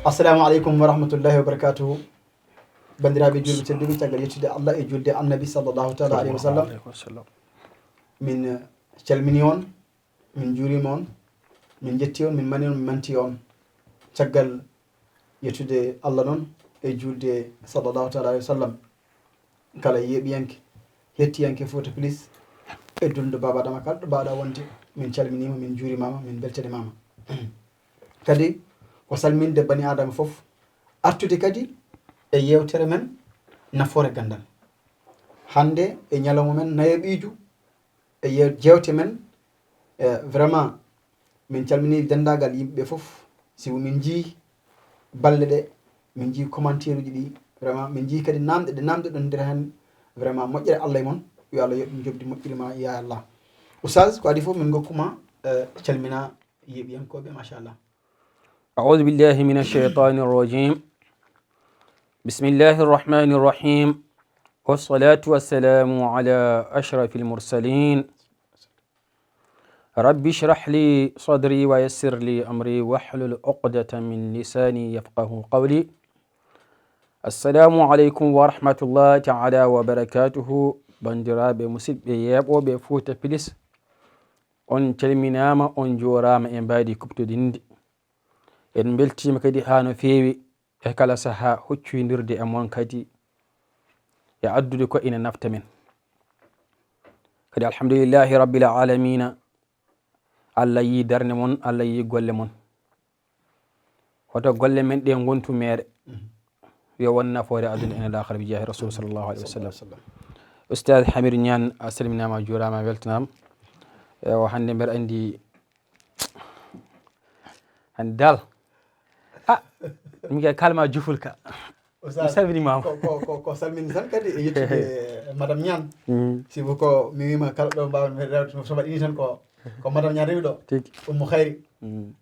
assalamu aleykum wa rahmatullahi wa barakatuhu. bandiraɓe julɓe tedduɓe, caggal yettude Allah e julde annabi sallllahu taala alayhi wa sallam, min calmini on, min juurima on, min jetti on, min mani on, min manti on caggal yettude Allah noon e julde sallllahu taala alayhi wa sallam. kala yeeɓiyanke hettiyanke Fouta Plus e dulde Baba Adama kala ɗo mbawɗa wonde, min calminima, min juurimama, min beltanimama. kadi ko salminde bani adama foof, artude kadi e yewtere men nafoore gandal. hande e ñalawma men nayoɓiiju e jewte men, vraiment min calmini dendagal yimɓeɓe foof. sibu min jii balle ɗe, min jii commentaire uji ɗi, vraiment min jii kadi namɗe ɗe namde ɗon nder hen, vraiment moƴƴere Allah e moon. yo Allah yoɓ jobdi moƴƴiri ma ya Allah. oustaz ko adi foof min gokkuma calmina yeeɓiyankoɓe machallah. أعوذ بالله من الشيطان الرجيم. بسم الله الرحمن الرحيم، والصلاة والسلام على أشرف المرسلين. رب اشرح لي صدري ويسر لي أمري واحلل عقدة من لساني يفقه قولي. السلام عليكم ورحمة الله تعالى وبركاته. bandiraɓe musidɓe yeɓoɓe Fouta Plus, on calminama, on jorama e mbadi kuptodinde. en beltima kadi ha no fewi e kala saaha hoccodirde e mon kadi e addude ko ina nafta men kadi. alhamdulillahi rabbil alamina. Allah yi darde mon, Allah yi golle mon. hoto golle men ɗe gontu meɗe yo won nafoore aduna ene lahara bi jahi rasul sallllahu alayhi wa sallam. Ustad Hamidou Niane a salminama, a jurama, a weltanama. o hande mbeɗa andi hande dal mi kalma juful ka mi salminimama. ko salmini tan kadi e yettude madame Niane. sibu ko mi wima kala ɗo mbawmi rewde so waɗini tan ko madame Niane rewi ɗo, ummu khayri.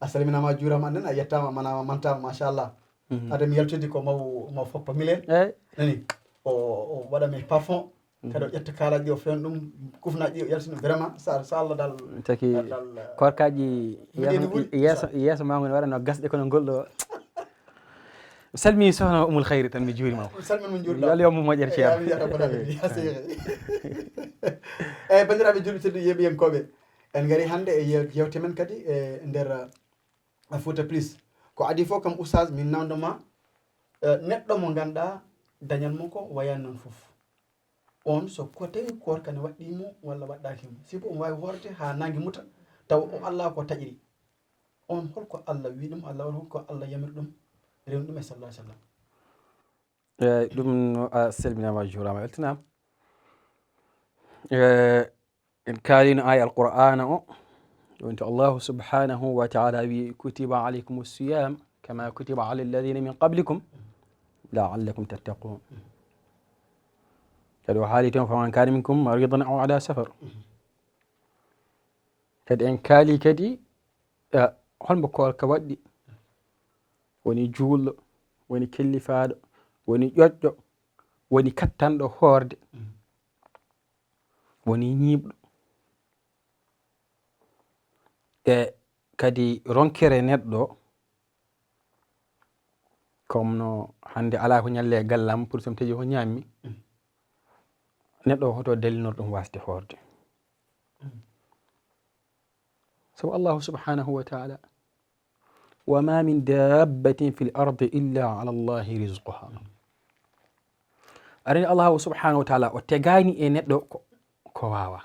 a salminama, a juurama, annen a yettama, manama, mantama, machallah. adami yaltude ko maw foppa milen nani o waɗami parfum kadi o ƴetta kalaji ɗi o fewn ɗum, kufnaji ɗi o yaltina vraiment so Allah dal taki korkaji yeeso ma ngone waɗano gasɗe kono golɗo. salmi sohna umul khayri tan mi juurima. salmin min juurɗa, yo mo moƴƴere ceerno. eyyi bandiraɓe julɓe tedduɓe yeeɓiyankoɓe, en gari hande e yewte men kadi e nder Fouta Plus. ko adi fof kam oustaz min nawdoma neɗɗo mo ganduɗa dañal mum ko wayani noon foof. on so ko tawi korka ne waɗɗimo walla waɗɗakimo, sibo omo wawi horde ha nangue muta taw o Allah ko taƴiri on, holko Allah wi ɗum, Allah holko Allah yamiri ɗum, rewni ɗum e sallah sallam. ɗum a salminama, jurama, weltanama. en kalino aya alqur'ana o wonto allahu subhanahu wa taala wi kutiba alaykum siyam kama kutiba ala alladina min qablikum laallakum tattaqun. kadi o haali toon faman kana minkum maridan aw ala safar. kadi en kaali kadi holmo korka waɗɗi, woni juulɗo, woni kellifaɗo, woni ƴoƴƴo, woni kattanɗo hoorde, woni ñiiɓɗo. e kadi ronkere neɗɗo comme no hande ala ko ñalle gallam pour somi tawi ko ñammi, neɗɗo o hoto dallinor ɗum wasde hoorde. sabu allahu subhanahu wa taala wa ma min dabbatin fi l ardi illa ala allahi rizquha. arani allahu subhanahu wa taala o tegani e neɗɗo ko wawa.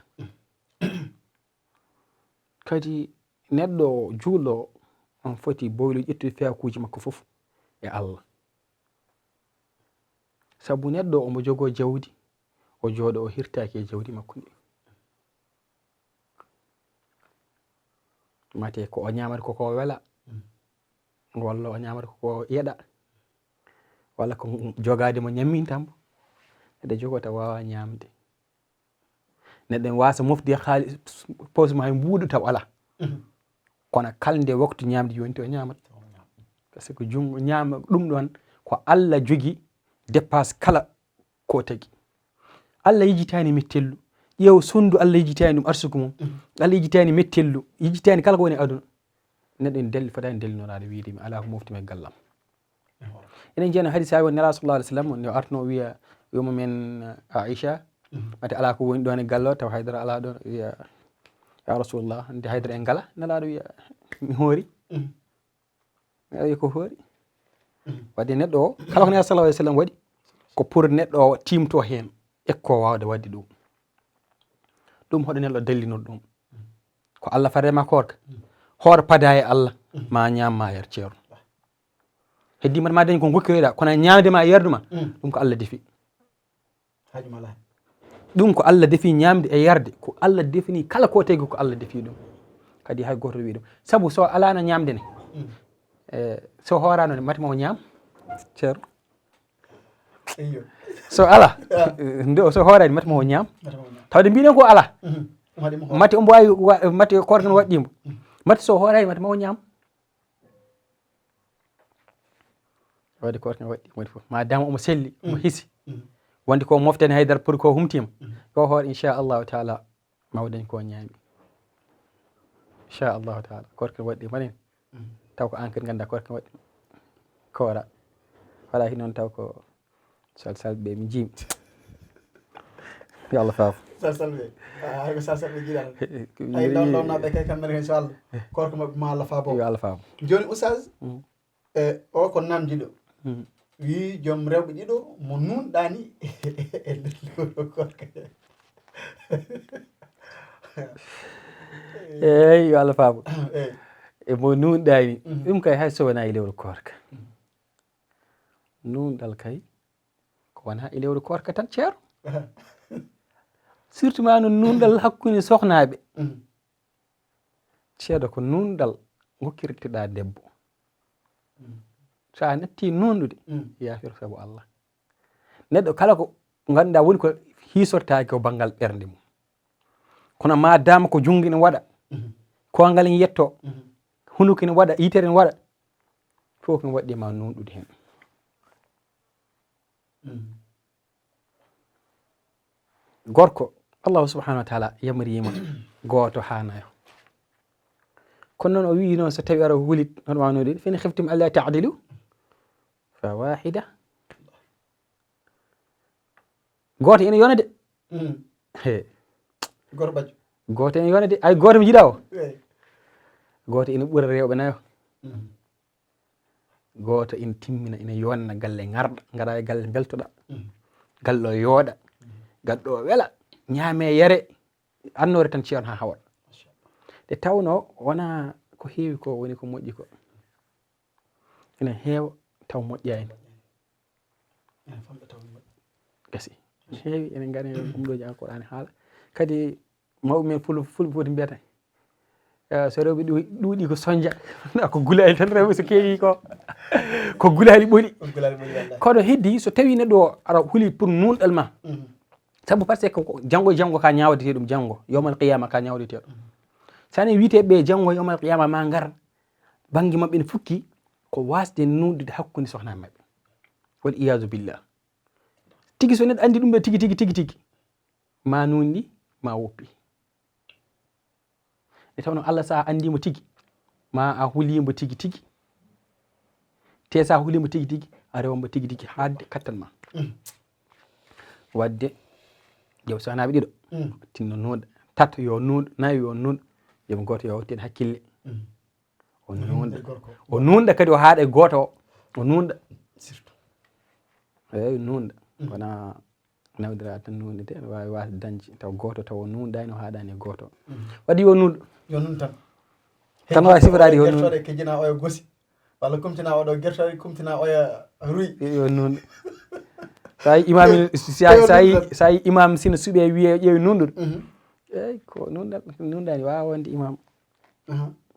kadi neɗɗo juulɗo on foti boylo ƴettude feyakuji makko foof e Allah. sabu neɗɗo omo jogo jawdi, o jooɗo o hirtaki e jawdi makko ndi. mate ko o ñamata koko wela, walla o ñamata koko yeɗa, walla ko jogade mo ñammintambo. neɗɗo jogota wawa ñamde. neɗɗo en wasa mofde haali posma e mbuuɗu taw ala. kono kalde waktu ñamde joni o ñamat, par ce que jungo ñama ɗum ɗon ko Allah jogi dépasse kala ko tagui. Allah yijitani mettellu, ƴeew sondu Allah yijitani ɗum arsugu mum, Allah yijitani mettellu, yijitani kala ko woni aduna. neɗɗo en delli fotani dellinorade wiide mi ala ko moftima e gallam. enen jiyano hadis ha woni nela sallallahu alih w sallam nde artno wiya yomumen Aicha ati ala ko woni ɗon e galle o taw haydara ala ɗon wiya ya rasulullah nde haydara en ngala nelaɗo wiya mi hoori wi ko hoori wadde neɗɗo o kala ko nela sallallahu alih w sallam waɗi ko pour neɗɗo o timto hen ekko wawde wadde ɗum hoɗo nelɗo dallinoɗo ɗum ko Allah farema korka hoore pada e Allah ma ñam ma yar ceerno heddi ma dañi ko gokkiroɗa kono ñamde ma yarduma ɗum ko Allah defi ɗum ko Allah defi ñamde e yarde ko Allah defini kala ko tagi ko Allah defi ɗum kadi hay goto wi ɗum saabu so alano ñamde ne so horano ne matma o ñaam ceerno so ala so horani matma o ñaam tawde mbinen ko ala mate omo wawi mate korka no waɗɗimo mate so horani matma o ñaam wadde korka no waɗɗimo waɗi fof madama omo selli omo hiisi wonde ko moftani haydara pour ko humtima yo hoore inchallahu taala mawɗen ko ñaami inchallahu taala korka no waɗɗi manen taw ko an kadi ganda korka no waɗɗi koora wala hin noon taw ko salsalɓe mi jiimi yo Allah faaf salsalɓe hayko salsalɓe jiiɗa ay lawnaɓe kay kamɓene inchallah korka mabɓe ma Allah faabo yo Allah faabo joni oustaz o ko namdiɗo wi joom rewɓe ɗiɗo mo nunɗani e lewru korka eyyi yo Allah faabo e mo nunɗani ɗum kay hay so wona e lewru korka nunɗal kay ko wona e lewru korka tan ceero surtout ma no nunɗal hakkude sohnaɓe ceeɗo ko nunɗal gokkirteɗa debbo sa natti nunɗude yafiro saabu Allah neɗɗo kala ko ganduɗa woni ko hisortaki ko banggal ɓernde mum kono ma dama ko jungu ne waɗa kongal ne yetto hunuko ne waɗa yitere ne waɗa fof ne waɗɗima nunɗude hen gorko Allahu subhanahu wa taala yamarima goto ha nayo kono noon o wi noon so tawi ara huulit hono wanoɗi fene khiftum alla ta'dilu fa wahida goto ene yona de goto ene yona de ay goto mi jiiɗa o goto ene ɓuura rewɓe nayo goto ina timmina ina yonna galle garɗa gara e galle beltoɗa galle o yooɗa gaɗɗo o weela ñaame yare annore tan ceerno ha hawat nde tawno wona ko heewi ko woni ko moƴƴi ko ene heewa taw moƴƴani gasi heewi ene gari ɗumɗoji alqur'ani haala kadi mawɓe men fulɓe foti mbiyata so rewɓe ɗuuɗi ko soñdia ko gulali tan rewɓe so keewi ko gulali ɓoli kono heddi so tawi neɗɗo o ara huuli pour nunɗal ma sabu par ce que janggo e janggo ka ñawdete ɗum janggo yawmal qiyama ka ñawdete ɗum sani witeɓe janggo yawmal qiyama ma gar banggue mabɓe ne fukki ko wasde nunɗude hakkude sohna mabɓe wal iyadu billah tigui so neɗɗo andi ɗum ɗo tigui ma nunɗi ma woppi e tawno Allah sa andimo tigui ma a hulimo tigui te sa hulimo tigui a rewamo tigui hadde kattan ma wadde ƴeew sohnaɓe ɗiɗo tinno nunɗa tato yo nunɗo nayi yo nunɗo yomo goto yo watten hakkille o nunɗa kadi o haaɗa e goto o nunɗa eyyi nunɗa wona nawdira tan nunɗe de wawi wasde dañde taw goto taw o nunɗani o haaɗani e goto wadde yo nunɗo tan wawi sifirade yo nunɗo kejjina oya gosi walla kumtina oɗo guertoɗe kumtina oya ruy yo nunɗo sa yi imam sina suuɓe wiye ƴeewi nunɗuɗo eyyi ko nunɗani wawa wonde imam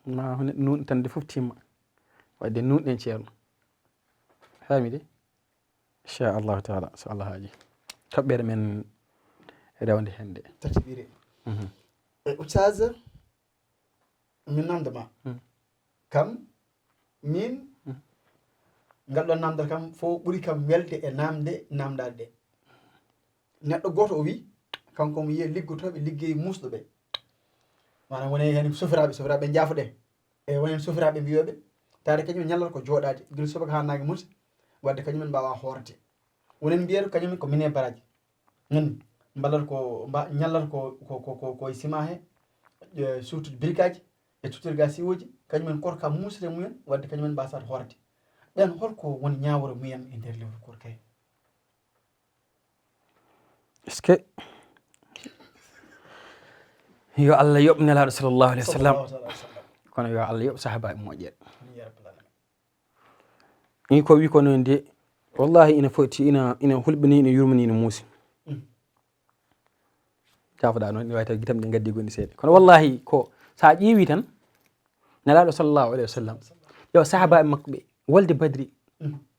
ma neɗɗo nunɗo tan de foof timma wadde nunɗen ceerno fami de inchallahu taala so Allah haaji toɓɓere men rewde hende tatiɓire e oustaz min namdoma kam min ngal ɗon namdal kam fo ɓuuri kam welde e namdade ɗe neɗɗo goto o wi kanko mo yiye liggotoɓe ligguey musɗo ɓe manam woni hen sofiraɓe jaafoɗe e wonen sofiraɓe mbiyoɓe tawde kañum ñallata ko jooɗade guila subaka ha nangue musi wadde kañumen mbawa hoorde wonen mbiyeto kañumen ko mine baraji gandi mballat ko ñallat koye ciment he surtout briquage e tuttirga siwoji kañumen korka musere mumen wadde kañumen mbasat hoorde ɓen holko woni ñawore mumen e nder lewru korka he est ce que yo Allah yoɓ nelaɗo sallllahu alayhi wa sallam kono yo Allah yoɓ sahaba e moƴƴere ni ko wi ko noon de wallahi ina foti ina hulɓini ina yurmini ina muusi jafoɗa noon ina wawi taw guitam ɗe gaddi gonɗi seeɗa kono wallahi ko sa ƴeewi tan nelaɗo sallllahu alayhi wa sallam yo sahaba e makko ɓe wolde badri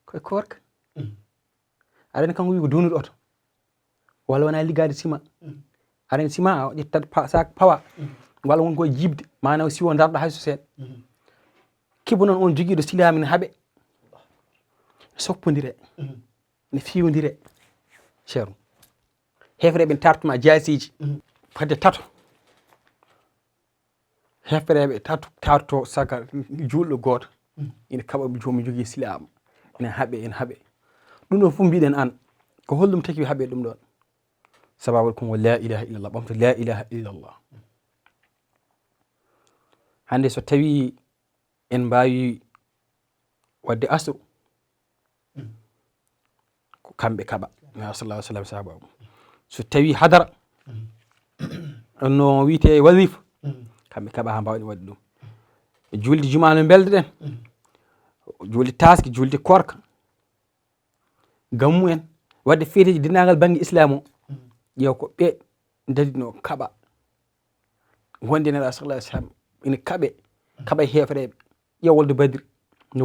koye korka aɗani kanko wi ko dunuɗo oto walla wona liggade ciment aɗani ciment a ƴettat sak pawa walla won koye jibde manam siwo darɗo hayso seeɗa kibo noon on joguiɗo silami ne haaɓe soppodire ne fiwodire ceerno hefreɓe ne tartuma jasiji fadde tato hefreɓe tarto saga julɗo goto ina kaɓa jomi jogui silama ina haaɓe ɗum ɗo fof mbiɗen an ko hollum taki haaɓe ɗum ɗon sababul kon la ilaha illallah ɓamto la ilaha illallah hande so tawi en mbawi wadde asru ko kamɓe kaɓa na sallah sallam sahaba o so tawi hadara no wiyete wasifa kamɓe kaɓa ha mbawɗe wadde ɗum julde juma no belɗeɗen julde taske julde korka gammu en wadde feeteji dendagal banggue islam o ƴeew ko ɓe dadino kaɓa wonde neɗa sallah sallam ina kaɓa hefreɓe ƴeew wolde badri no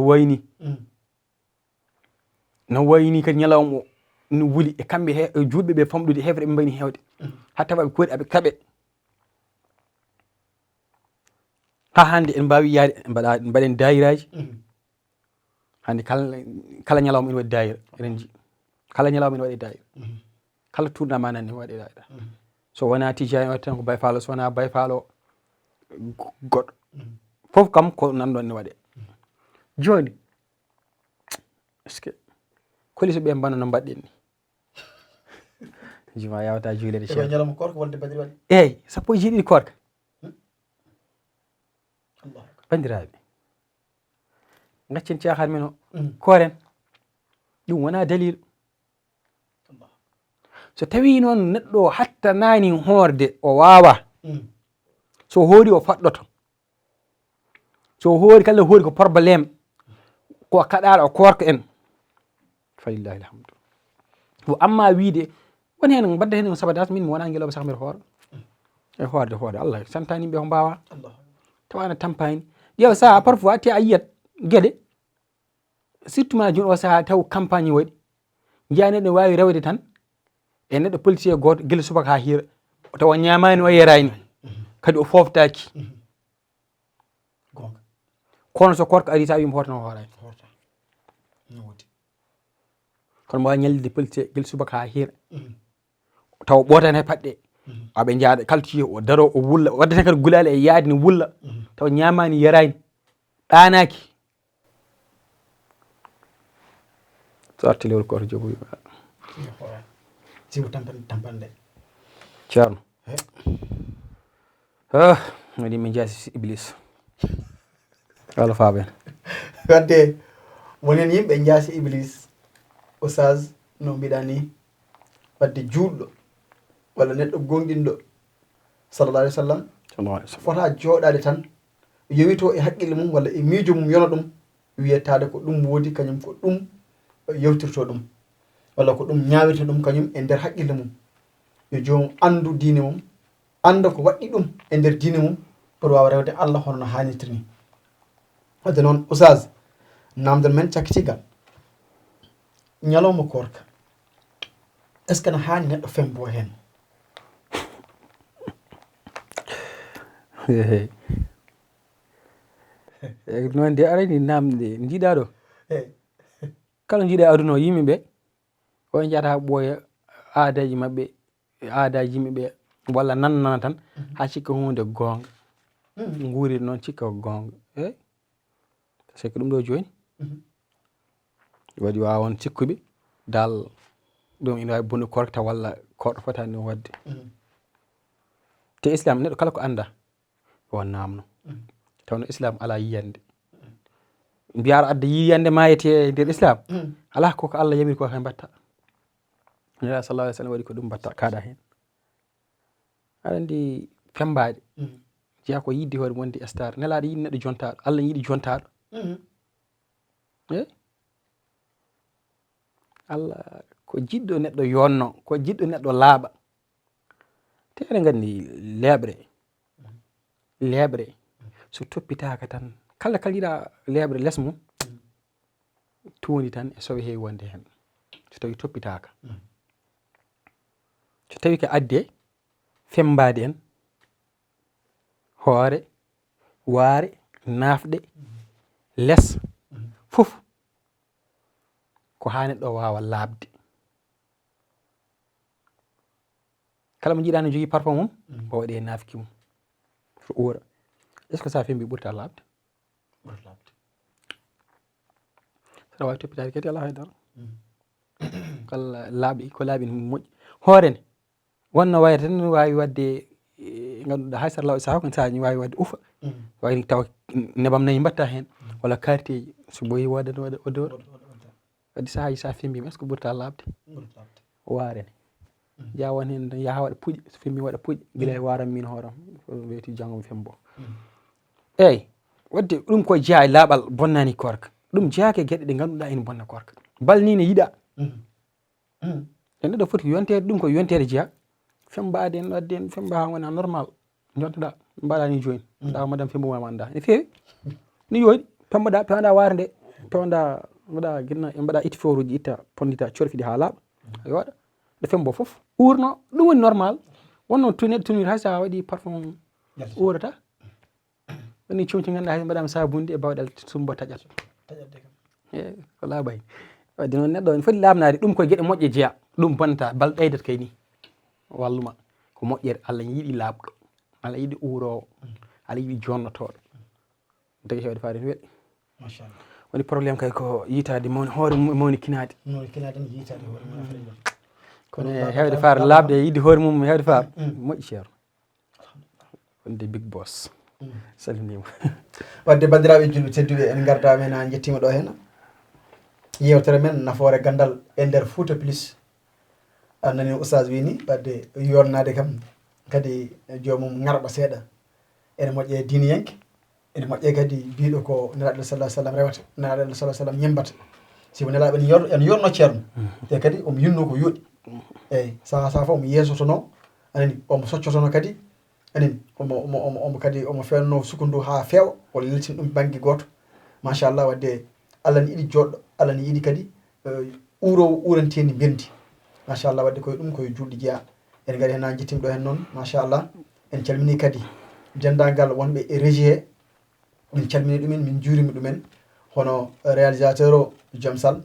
wayni kadi ñalawma o no wuuli e kamɓe julɓe ɓe famɗude hefre ɓe mbani hewde ha tawa ɓe koori aɓe kaɓe ha hande en mbawi yaade mbaɗen dayiraji hande kala ñalawma ene waɗi dayira eɗen ji kala ñalawma ene waɗi dayira kala tourna ma nanne waɗi dayira so wona tijani waɗi tan ko bay faalo so wona bay faalo goɗɗo foof kam ko nanɗon ne waɗe joni est ce que koliso ɓe mbano no mbaɗɗen ni juma yawata juulede cheikh ñalawma korka wolde badiri waɗi eyyi sappo e jeeɗiɗi korka bandiraɓe gaccen caahan men o koren ɗum wona dalil so tawi noon neɗɗo hatta nani hoorde o wawa so hoori o faɗɗoto so hoori kala hoori ko probléme ko kaɗaɗo korka en falillahi alhamdu wo amma wiide won hen mbadda hen sabadat min mi wona gueloɓe sah mbiɗa hoora e hoorde Allah santani ɓe ko mbawa tawana tampani ƴeew saha parfois te a yiyat gueɗe surtout ma joni o saaha taw campagne waɗi jiya neɗɗo wawi rewde tan e neɗɗo politicien goto guila subaka ha hiira tawa ñamani o yerani kadi o foftaki kono so korka ari sa wimo hoortan o hoorani kono mbawa ñallide politicien guila subaka ha hiira taw ɓotani hay paɗɗe aɓe jaada kaltiye o daro o wulla wadde tan kadi gulali e yaadi ne wulla taw ñamani yarani ɗanaki so arti lewru koto jogoyi sibo tampande ceerno waɗi min jaasi iblis walla faaɓen wadde wonen yimɓe jaasi iblis oustaz no mbiɗa ni wadde juulɗo walla neɗɗo gonɗinɗo sallallah alih w sallam fota jooɗade tan yewito e haqqille mum walla e miijo mum yona ɗum wiyettade ko ɗum woodi kañum ko ɗum yewtirto ɗum walla ko ɗum ñawirta ɗum kañum e nder haqqille mum yo jomum andu diine mum anda ko waɗɗi ɗum e nder diine mum oɗo wawa rewde Allah hono no hannirta ni wadde noon oustaz namdal men cakkitigal ñalawma korka est ce que ne hani neɗɗo fembo hen noon de arani namde jiiɗa ɗo kala jiiɗa aduna o yimɓeɓe o jahata ha ɓooya aadaji mabɓe aadaji yimɓeɓe walla nannana tan ha cikka hunde gonga guuride noon cikka ko gonga c'est que ɗum ɗo joni waɗi wawon cikkuɓe dal ɗum ina wawi bonde korkta walla koɗo fotani ɗum wadde te islam neɗɗo kala ko anda yo namno tawno islam ala yiyande mbiya aɗa adda yiyande mayete e nder islam ala koko Allah yamiri ko kay mbatta nela sallallahu alaihi wasallam waɗi ko ɗum mbatta kaɗa hen aɗa andi fembaɗe jeeya ko yidde hoore wonde star nelaɗo yiɗi neɗɗo jontaɗo Allah yiɗi jontaɗo Allah ko jiɗɗo neɗɗo yonno ko jiɗɗo neɗɗo laaɓa te eɗen gandi leɓre so toppitaka tan kala yiɗa leɓre less mum tuuni tan e sowe heewi wonde hen so tawi toppitaka so tawi ko adde fembade en hoore waare nafɗe less fof ko ha neɗɗo wawa labde kala mo jiiɗa ne jogui parfum mum o waɗe nafki mum so uura est ce que sa fembi ɓurta labde saɗa wawi toppitade kadi ala haydara kala laaɓi ko laaɓi ne moƴƴi hoorene wonno wayata tan wawi wadde ganduɗa hay sara law saha ko sahaji wawi wadde ufa wawi taw nebam nayyi mbatta hen walla karteji so ɓooyi wodani waɗa odeur wadde sahaji sa fembima est ce que ɓurta labde warene ja won hen yaaha waɗa puuƴi so fembi waɗa puuƴi guila e waram min hooram wiyete janggo mi fembo eyyi wadde ɗum ko jeeya e laaɓal bonnani korka ɗum jeeyake e gueɗe ɗe ganduɗa ene bonna korka bal ni ne yiiɗa e neɗɗo foti yontede ɗum ko yontede jeeya fembade en wadde en femba ha wona normal jontoɗa mbaɗa ni joni ɗa madame fembumama anda ne fewi ni joni pewnɗa waare nde pewnɗa mbaɗa guinna mbaɗa étifor uji itta pondita corfiɗi ha laaɓa a yooɗa ɗo fembo foof urno ɗum woni normal wonno neɗɗo tunir hay sa waɗi parfum urata woni comci ganduɗa hay mbaɗama sabunde e bawɗel sumba taƴat ko laaɓay wadde noon neɗɗo ne foti labnade ɗum koye gueɗe moƴƴe jeeya ɗum bonnata bal ɓeydat kay ni walluma ko moƴƴere Allah yiiɗi laaɓɗo Allah yiiɗi urowo Allah yiiɗi jonnotoɗo tagi hewde faade ne weɗɗi machallah woni probléme kay ko yitade hoore mawni kinade kono hewde faare labde yiide hoore mum hewde faare moƴƴi ceerno wonde big boss salminima wadde bandiraɓe julɓe tedduɓe en garda men ha jettima ɗo hen yewtere men nafoore gandal e nder Fouta Plus annani oustaz wini wadde yonnade kam kadi jomum ngarɓa seeɗa ene moƴƴe diniyanke ene moƴƴe kadi mbiɗo ko nelaɗo sallah sallam rewata nelaɗo sallah sallam ñembata siko nelaɓe ene yonno ceerno te kadi omo yinno ko yooɗi eyyi saha fof omo yesotono anani omo soccotono kadi anani omo kadi omo fewno sukundu ha feewa o leltina ɗum banggue goto machallah wadde Allah ne yiiɗi joɗɗo Allah ne yiiɗi kadi urowo uranteni bendi machallah wadde koye ɗum koye julɗi jeeya en gari hen ha jettima ɗo hen noon machallah en calmini kadi dendagal wonɓe e régie he min calmini ɗumen min juurima ɗumen hono réalisateur o Joom Sall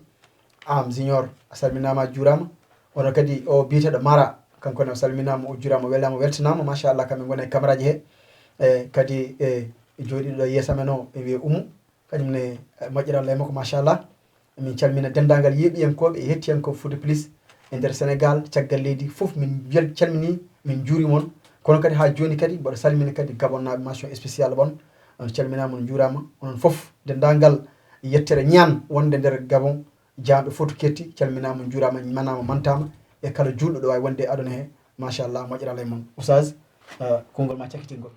Am Junior a salminama a juurama hono kadi o biyeteɗo Mara kankone o salminama o juurama o welama o weltanama machallah kamɓe gone e caméra ji he kadi jooɗiɗo ɗo yeesamen o e wiye Oumou kañumne moƴƴere Allah e makko machallah min calmina dendagal yeeɓiyankoɓe e hettiyankoɓe Fouta Plus e nder Sénégal caggal leydi foof min calmini min juurima on kono kadi ha joni kadi mboɗo salmina kadi Gabon naɓe mention spéciale bon on calminama on juurama onon foof dendagal yettere ñaan wonde nder Gabon jamɓe Fouta ketti calminama on juurama manama mantama e kala julɗo ɗo wawi wonde e aduna he machallah moƴƴere Allah e moon oustaz konngol ma cakkitingol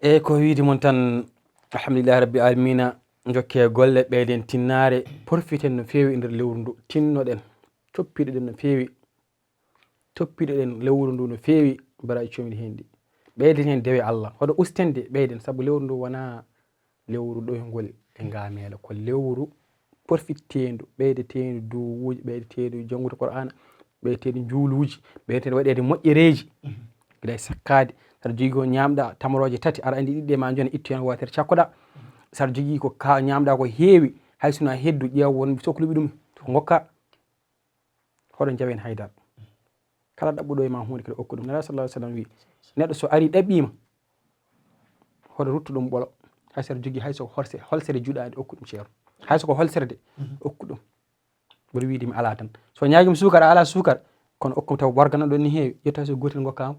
eyyi ko wiide moon tan alhamdulillahi rabbi alamina jokke golle ɓeyden tinnare profiten no fewi e nder lewru ndu tinnoɗen coppiɗoɗen no fewi toppiɗoɗen lewru ndu no fewi baraji comidi hen ɗi ɓeyden hen dewe Allah hoɗo ustende ɓeyden saabu lewru ndu wona lewru ɗoyngol e ngamelo ko lewru porfittedu ɓeydetedu duwuji ɓeydetedu janggude Qur'ana ɓeydetedu juuluji ɓeydetedu waɗede moƴƴereji guila e sakkade saɗa jogui ko ñamɗa tamoroje tati aɗa andi ɗiɗɗe ma joni ittu hen wotere cakkoɗa saɗa jogui ko ñamɗa ko heewi hay sona heddu ƴeew won sohluɓe ɗum ko gokka hoɗon jawen haydara kala ɗaɓɓuɗo e ma hunde kadi okku ɗum Nabi sallallahu alaihi wasallam wi neɗɗo so ari ɗaɓɓima hoɗo ruttu ɗum ɓolo hay saɗa jogui hay soko holsere juɗade okku ɗum ceerno hay soko holserde okku ɗum mboɗo wiide mi ala tan so ñaagima sukara ala sukara kono okkum taw warga nan ɗon ni heewi yetta so gotel gokkama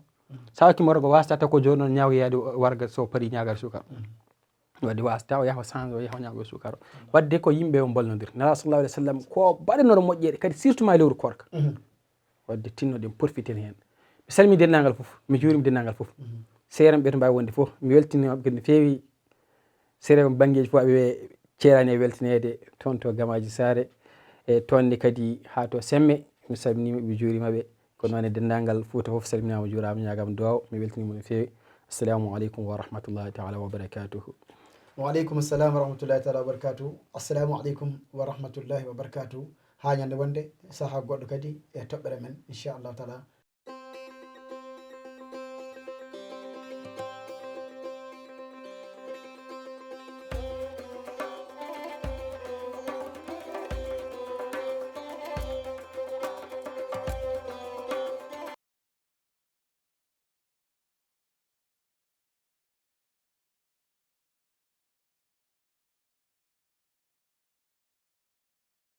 sa hokkima warga wasata taw ko joni noon ñaago yaade warga so paari ñagare sukara wadde wasata o yaha change o yaha ñaago sukara wadde ko yimɓe o ballodir nala sallallahu alih w sallam ko baɗanoro moƴƴere kadi surtout ma lewru korka wadde tinnoɗen profiter hen mi salmi dennagal foof mi juurimi dennagal foof seeram ɓe to mbawi wonde foof mi weltinima no feewi sere banggueji foof aɓe ceerani e weltanede toon to Gamaji Sare e tonne kadi ha to Semme mi salminima mi juurimaɓe ko noon e dendagal Fouta foof salminama juurama ñagama duwaw mi weltanima no feewi assalamu aleykum wa rahmatullahi taala wa barakatuhu waaleykum assalam wa rahmatullahi taala wa barakatuhu assalamu aleykum wa rahmatullahi wa barakatuhu ha ñande wonde saaha goɗɗo kadi e toɓɓere men inchallahu taala